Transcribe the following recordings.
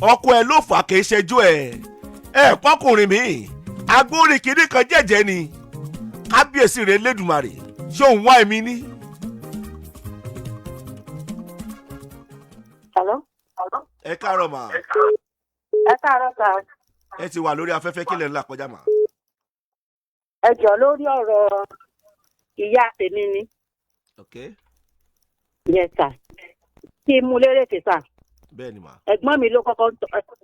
ọkọ ẹ ló fà kì í ṣẹjú ẹ pọkùnrin mi agbórin kìíní kan jẹ́jẹ́ ni kábíyèsí rẹ̀ lẹ́dùmarè ṣé òun wá èmi ní. Hello? ẹ káàárọ̀ mà. Ẹ káàárọ̀ sà. ẹ ti wà lórí afẹ́fẹ́ kílẹ̀ ńlá kọjá mà. Ẹ jọ lórí ọ̀rọ̀ ìyá tèmi ni. Okay. Yes sà. Kí mú lérè tè sà. Bẹ́ẹ̀ ni mà. Ẹ̀gbọ́n mi ló kọ́kọ́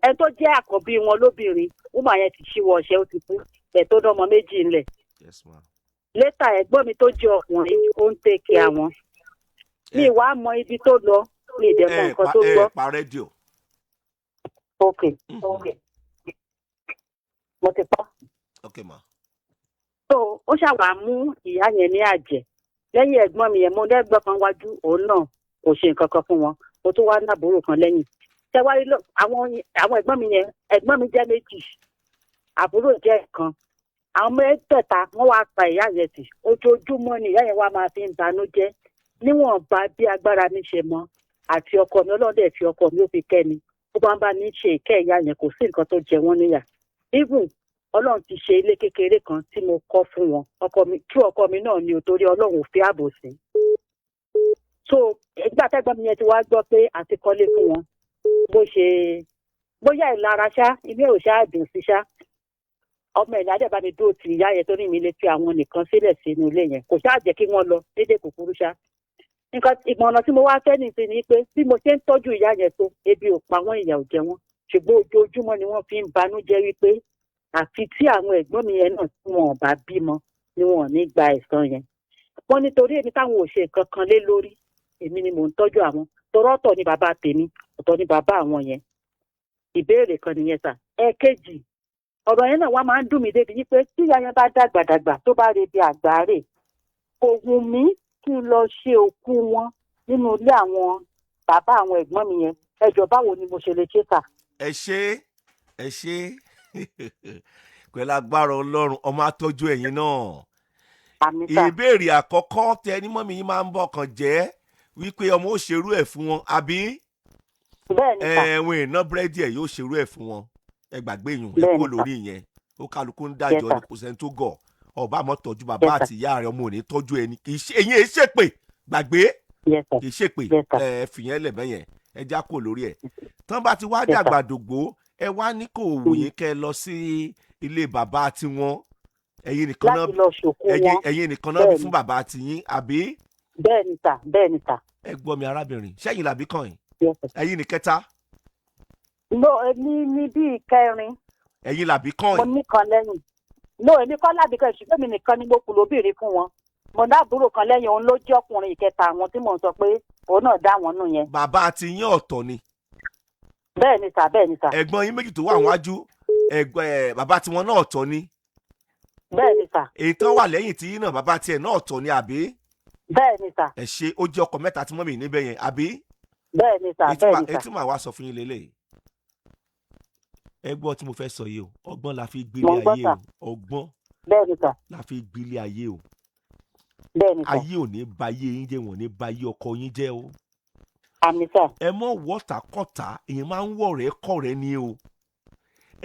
ẹ tó jẹ́ àkọ́bí wọn lóbìnrin wúmà yẹn ti ṣíwọ́ ọ̀ṣẹ́ ó ti kú ẹ̀ tó dánmọ méjì ńlẹ̀. Yes ma. Létà ẹ̀gbọ́n mi tó jẹ́ ọkùnrin ó ń tẹ̀kẹ́ àwọn. Mi wàá mọ ibi tó lọ ní ìdẹ̀mọ̀ nǹkan tó gbọ́. Pa rédíò. Ok. Mo ti pa. Ok ma. So ó ṣàwà mú ìyá yẹn ní àjẹ́ lẹ́yìn ẹ̀gbọ́n mi yẹn mo dẹ́gbọ́n kan wájú òun náà kò ṣe nǹkan kan fún wọn mo tún wá nábòrò kan lẹ́yìn tẹ́wárí àwọn ẹ̀gbọ́n mi yẹn ẹ̀gbọ́n mi jẹ́ méjì àbúrò jẹ́ kan àwọn mẹ́tẹ̀ẹ̀ta wọ́n wá pa ìyá yẹn tì ojoojúmọ́ ni ìyá yẹn wá máa fi ń banújẹ́ níwọ̀nba bí agbára mi ṣe mọ àti ọkọ mi ọlọ́dẹ fi ọkọ mi ó fi kẹ́ mi ó bá ń bá mi ṣe ìkẹ́ ìyá yẹn kò sí nǹkan tó jẹ wọ́n níyà even ọlọ́run ti ṣe ilé kékeré kan tí mo kọ́ fún wọn ọkọ mi náà ni ò torí ọlọ́run ò fi ààbò sí. So ìgbà tẹ́gbọ́n mi yẹn ti wá gbọ́ pé àti kọ́lé fún wọn bóyá ìlara ṣá ilé ò ṣáà dùn sí ṣá ọmọ ìlà dẹ̀ bá mi dúró ti ìyá yẹn tó ní mi lè fi àwọn nìkan sílẹ̀ sínú ilé yẹn kò ṣáà jẹ́ kí wọ́n lọ dédé kúkúrú ṣá. nǹkan ìmọ̀ràn tí mo wá fẹ́ nìsín ni pé bí mo ṣe ń tọ́jú ìyá yẹn tó ebi ò pa wọ́n ìyà ò jẹ wọ́n ṣùgbọ́n ojoojúmọ́ ni wọ́n fi ń banújẹ́ wípé àfi tí àwọn ẹ̀gbọ́n mi yẹn náà tí wọn ò bá bímọ ni wọn ò ní gba ẹ̀san yẹn. wọ́n nítorí èmi táwọn ò ṣe nǹkan kan lé lórí èmi ni mò ń tọ́jú àwọn torí ọ̀tọ̀ ni bàbá tèmi ọ̀tọ̀ ni bàbá àwọn yẹn. ìbéèrè kan nìyẹn sà. ẹ̀kejì ọ̀rọ̀ yẹn náà wá máa ń dùn mí débi wípé tí ìyá yẹn bá dàgbàdàgbà tó bá rebi àgbáre kò wù mí kí n lọ ṣe òkú wọn nínú ilé àwọn bàbá àwọn ẹ̀gbọ́n mi yẹn ẹ jọ̀ọ́ báwo ni mo ṣe lè ṣe sà. ẹ ṣe pẹ̀lú agbára ọlọ́run ọmọ àtọ́jú ẹ̀yin náà. ìbéèrè àkọ́kọ́ tẹ ní mọ́mí yín máa ń bọ̀kàn jẹ́ wípé ọmọ ó ṣerú ẹ̀ fún wọn àbí ẹ̀wọ̀n iná búrẹ́dì ẹ̀ yóò ṣerú ẹ̀ fún wọn ẹ gbàgbé yùn ẹ kó lórí yẹn ó kálukú ń dájọ́ ní kò sẹ́ni tó gọ̀ ọba àmọ́ tọ́jú bàbá àti ìyá rẹ̀ ọmọ ò ní tọ́jú ẹni kì í ṣe ẹ̀yin ẹ̀ ṣèpè gbàgbé kì í ṣèpè ẹ fìyẹn lẹ̀ bẹ́yẹn ẹ já kó lórí ẹ̀ tán bá ti wá dàgbà dògbò ẹ wá ní kò wòye kẹ́ lọ sí ilé bàbá tiwọn ẹ̀yin nìkan náà bí fún bàbá tiyín àbí. bẹ́ẹ̀ ni ta. ẹ gbọ́ mi arábìnrin ṣẹ́yìn làbí kàn yín ẹ̀yin ní kẹta. no èmi ní bíi kẹrin. ẹ̀yin làbí kàn yín. mo nìkan lẹ́yìn no èmi kọ́ làbí kan ṣùgbọ́n mi nìkan ni mo kù lóbìnrin fún wọn mo dábùrò kan lẹ́yìn òun ló jẹ́ ọkùnrin ìkẹta àwọn tí mò ń sọ pé òun náà dá wọn nù yẹn. bàbá tiyín ọ̀tọ̀ ni. bẹ́ẹ̀ ni ta. ẹ̀gbọ́n yín méjì tó wà wájú bàbá tiwọn náà ọ̀tọ̀ ni. bẹ́ẹ̀ ni ta. èyí tán wà lẹ́yìn tí yín náà bàbá tiẹ̀ náà ọ̀tọ̀ ni àbí. bẹ́ẹ̀ ni ta. ẹ ṣe ó jẹ́ ọkọ mẹ́ta tí mọ́mì níbẹ̀ yẹn àbí. bẹ́ẹ̀ ni ta. ètí màá wá sọ fún yín lélẹ̀ ẹ gbọ́ tí mo fẹ́ sọ yìí o ọgbọ́n la fi gbélé ayé o ọgbọ́n la fi gbélé ayé o ayé ò ní ba ayé yín jẹ́ wọn ò ní ba ayé ọkọ yín jẹ́ o. àmì sà. ẹ mọ wọ́tàkọ́tà èèyàn máa ń wọ̀ rẹ́ kọ́ rẹ́ ni o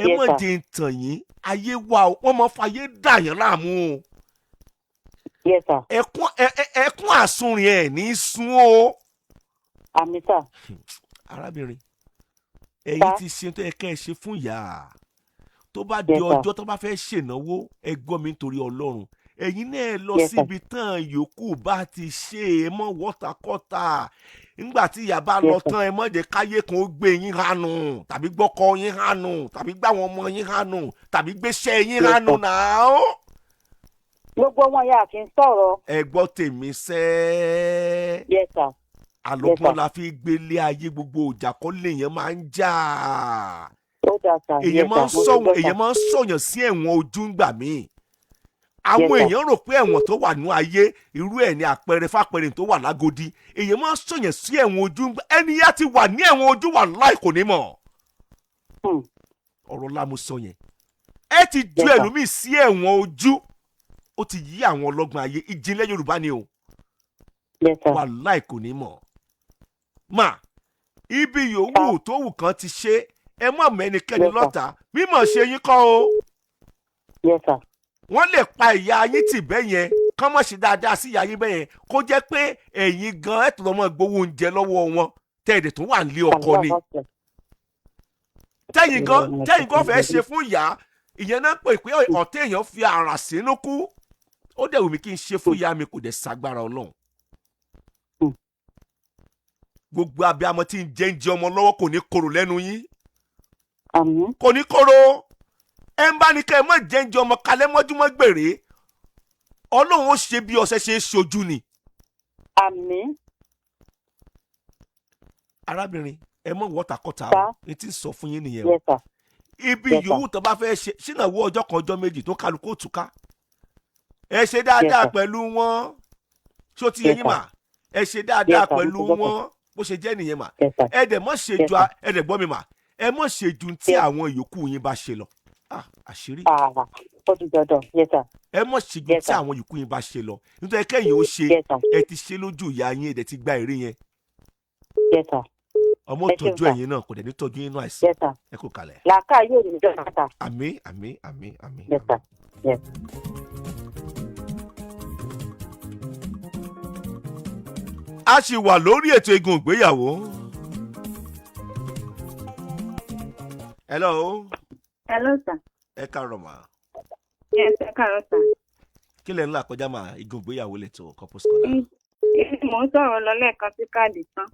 ẹ mọ̀ jẹ́ ń tàn yín ayé wa o wọ́n mọ̀ fàyè dàyàn láàmú o. Yes sir. ẹkún àsunrin ẹ̀ ní sun o. àmì sà. arábìnrin ẹ̀yin ti ṣe tó yẹ kẹ́ ẹ ṣe fún ìyá tó bá di ọjọ́ tó bá fẹ́ ṣènáwó ẹ gbọ́ mi nítorí ọlọ́run ẹ̀yin náà lọ síbi tán yòókù bá ti ṣe é mọ́ wọ́tàkọ́tà nígbà tí ìyá bá lọ tán ẹ mọ̀ jẹ́ káyé kan ó gbé yín hànú tàbí gbọ́kọ yín hànú tàbí gbáwọn ọmọ yín hànú tàbí gbéṣẹ́ yín hànú náà. gbogbo wọn yà kí n sọ̀rọ̀. ẹ gbọ́ tèmi sẹ́. Yes sir. àlọ́gbọ́n la fi gbélé ayé gbogbo ìjà kọ́ lèèyàn máa ń jà. èèyàn máa ń sọ̀yàn sí ẹ̀wọ̀n ojú ńgbà míì àwọn èèyàn rò pé ẹ̀wọ̀n tó wà ní ayé irú ẹ̀ ní àpẹẹrẹ fàpẹẹrẹ tó wà lágodi èèyàn máa ń sọ̀yàn sí ẹ̀wọ̀n ojú ẹni yá ti wà ní ẹ̀wọ̀n ojú wà láì kò ní mọ̀ ọ̀rọ̀ lámú sọ yẹn ẹ ti ju ẹlòmíì sí ẹ̀wọ̀n ojú ó ti yí àwọn ọlọ́gbọ́n ayé ìjìnlẹ̀ Yorùbá ni o wà láì kò ní mọ̀ mà ibi yòówù tó wù kan ti ṣe ẹ mọ̀ mẹ́nikẹ́ni Yes, sir. lọ́tà mímọ̀ ṣe yín kọ́ o. Yes, sir. wọ́n lè pa ìyá yín tì bẹ́ẹ̀ yẹn kán mọ̀ ṣe dáadáa sí ìyá yín bẹ́ẹ̀ yẹn kó jẹ́ pé ẹ̀yin gan ẹ̀ tó lọ́mọ gbowó oúnjẹ lọ́wọ́ wọn tẹ̀ẹ̀dẹ̀ tó wà nílé ọkọ ni. tẹ́yìn gan fẹ́ ṣe fún ìyá ìyẹn náà pè pé ọ̀tẹ̀ èèyàn fi àrà sínú kú. ó dẹ̀ wù mí kí n ṣe fún ìyá mi kò dẹ̀ ságbára Ọlọ́run. gbogbo abiyamọ tí ń jẹ ọmọ lọ́wọ́ kò ní korò lẹ́nu yín. Àmín. kò ní korò. ẹ ń bá ní kẹ́ ẹ mọ̀ jẹ ọmọ kalẹ́ mọ́júmọ́ gbèrè. Ọlọ́run ó ṣe bí ọṣẹ ṣe é ṣojú ni. Àmín. arábìnrin ẹ mọ̀ wọ́tàkọ́tà o ní tí ń sọ fún yín nìyẹn o. Yes, sir. ibi yòówù tó bá fẹ́ ṣe ṣìnàwó ọjọ́ kan ọjọ́ méjì tó kálukú òtúká. ẹ ṣe dáadáa pẹ̀lú wọn. ṣó ti yẹ yín mà ẹ ṣe dáadáa pẹ̀lú wọn bó ṣe jẹ́ nìyẹn mà. ẹ dẹ̀ mọ̀ ṣe ju ẹ dẹ̀ gbọ́ mi mà ẹ mọ̀ ṣe ju tí àwọn yòókù yín bá ṣe lọ. àṣírí. Ó ti dandan. Yes, sir. ẹ mọ̀ ṣe ju tí àwọn yòókù yín bá ṣe lọ nítorí kẹ́yìn ó ṣe ẹ ti ṣe lójú ìyá yín ẹ dẹ̀ ti gba èrè yẹn. Yes, sir. ọmọ tọ́jú ẹ̀yin náà kò dẹ̀ ní tọ́jú yín náà àìsàn. Yes, sir. ẹ kò kalẹ̀. Làákà yóò ní ìjọba ta. àmín àmín àmín àmín. Yes, sir. Yes. a sì wà lórí ètò igun ìgbéyàwó. hello. Hello, sir. ẹ káàárọ̀ mà. Yes, ẹ káàárọ̀, sir. kí lẹ ń là kọjá mà igun ìgbéyàwó lè tó couples corner. Mò ń sọ̀rọ̀ lọ lẹ́ẹ̀kan sí káàdì tán.